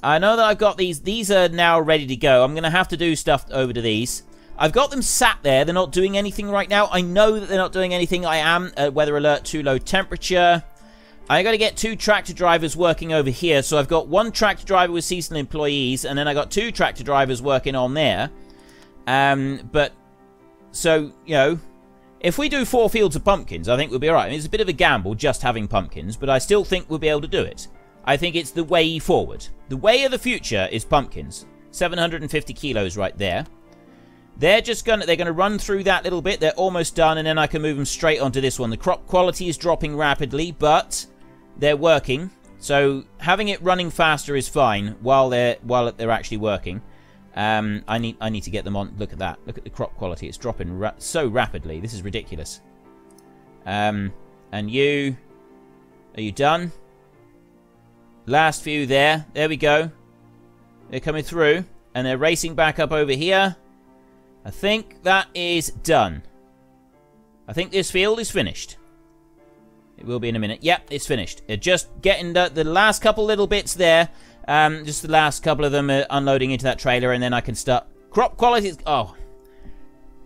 I know that I've got these. These are now ready to go. I'm going to have to do stuff over to these. I've got them sat there. They're not doing anything right now. I know that they're not doing anything. I am weather alert, too low temperature. I got to get 2 tractor drivers working over here. So I've got 1 tractor driver with seasonal employees, and then I got 2 tractor drivers working on there. But so, you know, if we do 4 fields of pumpkins, I think we'll be all right. I mean, it's a bit of a gamble just having pumpkins, but I still think we'll be able to do it. I think it's the way forward. The way of the future is pumpkins. 750 kilos right there. They're going to run through that little bit. They're almost done, and then I can move them straight onto this one. The crop quality is dropping rapidly, but they're working. So having it running faster is fine while they're actually working. I need to get them on. Look at that. Look at the crop quality. It's dropping so rapidly. This is ridiculous. And you, are you done? Last few there. There we go. They're coming through, and they're racing back up over here. I think that is done. I think this field is finished. It will be in a minute. Yep, it's finished. Just getting the last couple little bits there. Just the last couple of them unloading into that trailer, and then I can start. Crop quality is... Oh.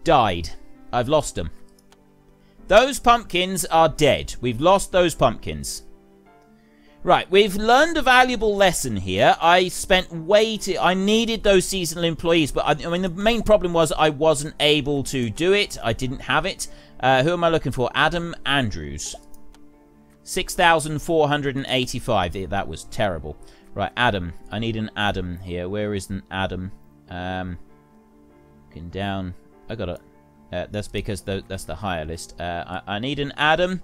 Died. I've lost them. Those pumpkins are dead. We've lost those pumpkins. Right, we've learned a valuable lesson here. I spent I needed those seasonal employees, but I mean, the main problem was I wasn't able to do it. I didn't have it. Who am I looking for? Adam Andrews. 6,485. That was terrible. Right, Adam. I need an Adam here. Where is an Adam? Looking down. I got it. That's because that's the higher list. I need an Adam.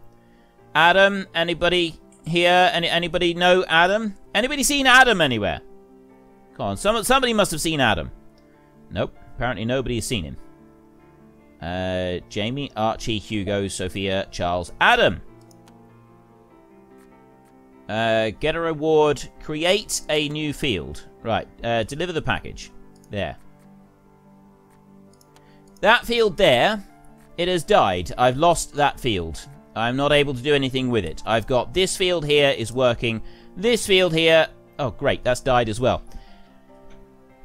Adam, anybody here? Anybody know Adam? Anybody seen Adam anywhere? Come on, somebody must have seen Adam. Nope, apparently nobody has seen him. Jamie, Archie, Hugo, Sophia, Charles, Adam. Get a reward. Create a new field. Right, deliver the package. There. That field there, it has died. I've lost that field. I'm not able to do anything with it. I've got this field here is working. This field here... Oh, great. That's died as well.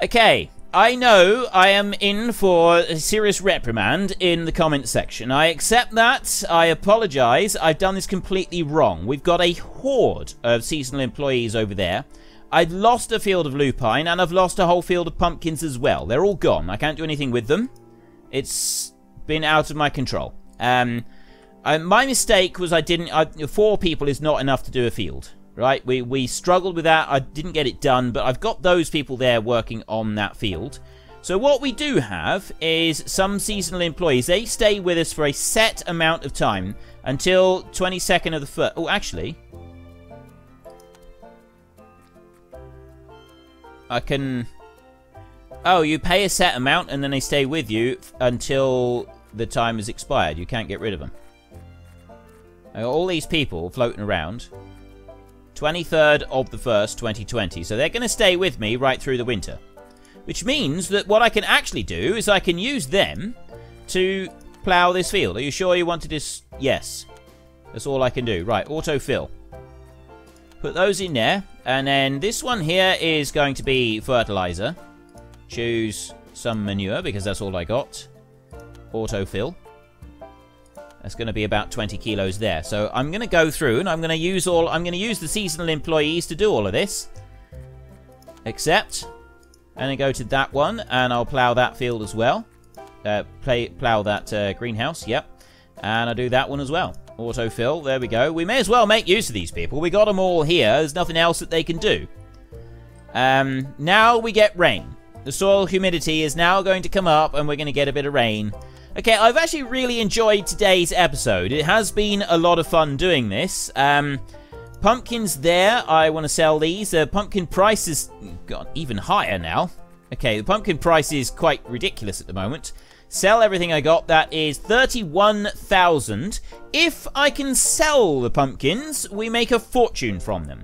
Okay. I know I am in for a serious reprimand in the comments section. I accept that. I apologize. I've done this completely wrong. We've got a horde of seasonal employees over there. I've lost a field of lupine, and I've lost a whole field of pumpkins as well. They're all gone. I can't do anything with them. It's been out of my control. My mistake was 4 people is not enough to do a field, right? We struggled with that. I didn't get it done, but I've got those people there working on that field. So what we do have is some seasonal employees. They stay with us for a set amount of time until 22nd of the 1st. Oh, actually, I can... Oh, you pay a set amount and then they stay with you until the time has expired. You can't get rid of them. All these people floating around. 23rd of the 1st, 2020. So they're going to stay with me right through the winter. Which means that what I can actually do is I can use them to plough this field. Are you sure you wanted this? Yes. That's all I can do. Right, autofill. Put those in there. And then this one here is going to be fertilizer. Choose some manure because that's all I got. Autofill. That's going to be about 20 kilos there. So I'm going to go through and I'm going to use the seasonal employees to do all of this. Accept. And then go to that one and I'll plough that field as well. Plough that greenhouse. Yep. And I'll do that one as well. Autofill. There we go. We may as well make use of these people. We got them all here. There's nothing else that they can do. Now we get rain. The soil humidity is now going to come up and we're going to get a bit of rain. Okay, I've actually really enjoyed today's episode. It has been a lot of fun doing this. Pumpkins there, I want to sell these. The pumpkin price has got even higher now. Okay, the pumpkin price is quite ridiculous at the moment. Sell everything I got. That is 31,000. If I can sell the pumpkins, we make a fortune from them.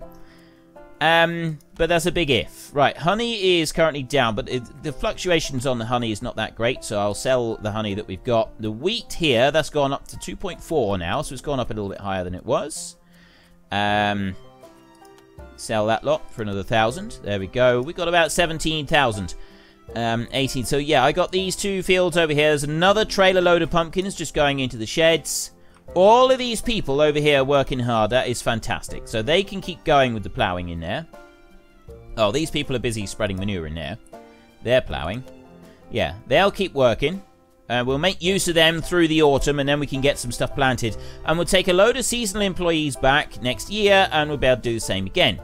But that's a big if. Right, honey is currently down, but the fluctuations on the honey is not that great, so I'll sell the honey that we've got. The wheat here, that's gone up to 2.4 now, so it's gone up a little bit higher than it was. Sell that lot for another 1,000. There we go. We've got about 17,000. 18. So yeah, I got these 2 fields over here. There's another trailer load of pumpkins just going into the sheds. All of these people over here working hard. That is fantastic. So they can keep going with the ploughing in there. Oh, these people are busy spreading manure in there. They're ploughing. Yeah, they'll keep working. We'll make use of them through the autumn, and then we can get some stuff planted. And we'll take a load of seasonal employees back next year, and we'll be able to do the same again.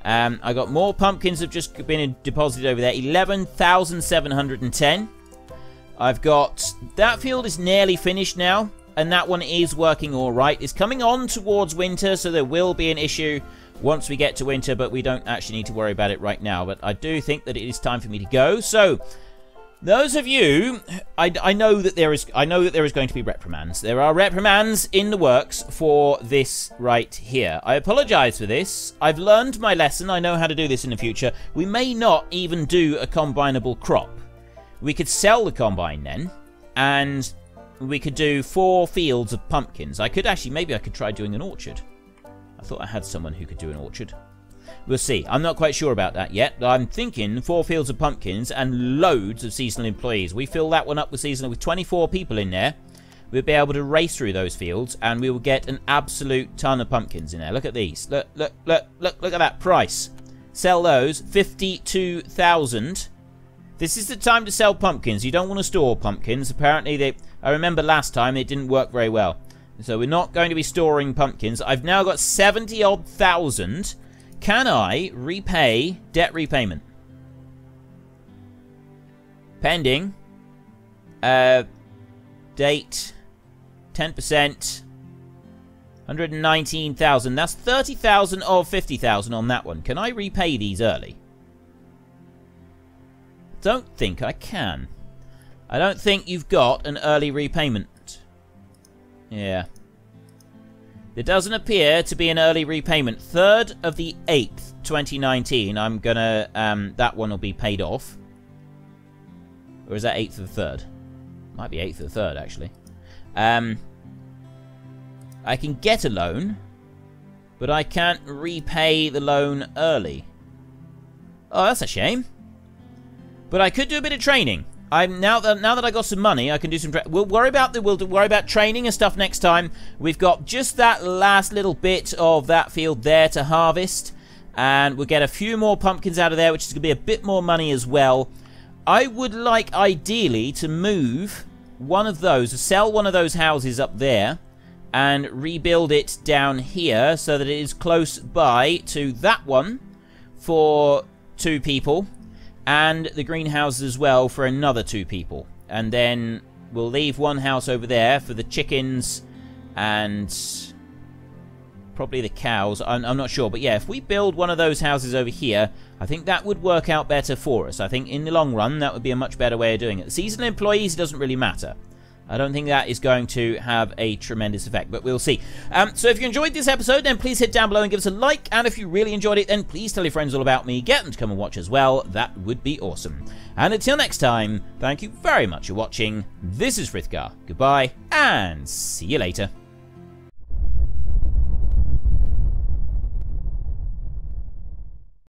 I got more pumpkins have just been deposited over there. 11,710. I've got... That field is nearly finished now. And that one is working all right. It's coming on towards winter, so there will be an issue once we get to winter, but we don't actually need to worry about it right now. But I do think that it is time for me to go. So, those of you, I know that there is going to be reprimands. There are reprimands in the works for this right here. I apologize for this. I've learned my lesson. I know how to do this in the future. We may not even do a combinable crop. We could sell the combine then, and we could do 4 fields of pumpkins. I could actually, maybe I could try doing an orchard. I thought I had someone who could do an orchard. We'll see. I'm not quite sure about that yet. I'm thinking 4 fields of pumpkins and loads of seasonal employees. We fill that one up with seasonal with 24 people in there. we'll be able to race through those fields, and we will get an absolute ton of pumpkins in there. Look at these. Look at that price. Sell those. 52,000. This is the time to sell pumpkins. You don't want to store pumpkins. Apparently, I remember last time it didn't work very well. So we're not going to be storing pumpkins. I've now got 70-odd thousand. Can I repay debt repayment? Pending. Date. 10%. 119,000. That's 30,000 of 50,000 on that one. Can I repay these early? Don't think I can. I don't think you've got an early repayment. Yeah. There doesn't appear to be an early repayment. 3rd of the 8th, 2019. I'm gonna, that one will be paid off. Or is that 8th of the 3rd? Might be 8th of the 3rd, actually. I can get a loan, but I can't repay the loan early. Oh, that's a shame. But I could do a bit of training. Now that I got some money, I can do some. We'll worry about training and stuff next time. We've got just that last little bit of that field there to harvest, and we'll get a few more pumpkins out of there, which is going to be a bit more money as well. I would like, ideally, to move one of those, sell one of those houses up there, and rebuild it down here so that it is close by to that one for 2 people. And the greenhouse as well for another 2 people. And then we'll leave one house over there for the chickens and probably the cows. I'm not sure. But yeah, if we build one of those houses over here, I think that would work out better for us. I think in the long run, that would be a much better way of doing it. The seasonal employees, it doesn't really matter. I don't think that is going to have a tremendous effect, but we'll see. So if you enjoyed this episode, then please hit down below and give us a like. And if you really enjoyed it, then please tell your friends all about me. Get them to come and watch as well. That would be awesome. And until next time, thank you very much for watching. This is Frithgar. Goodbye, and see you later.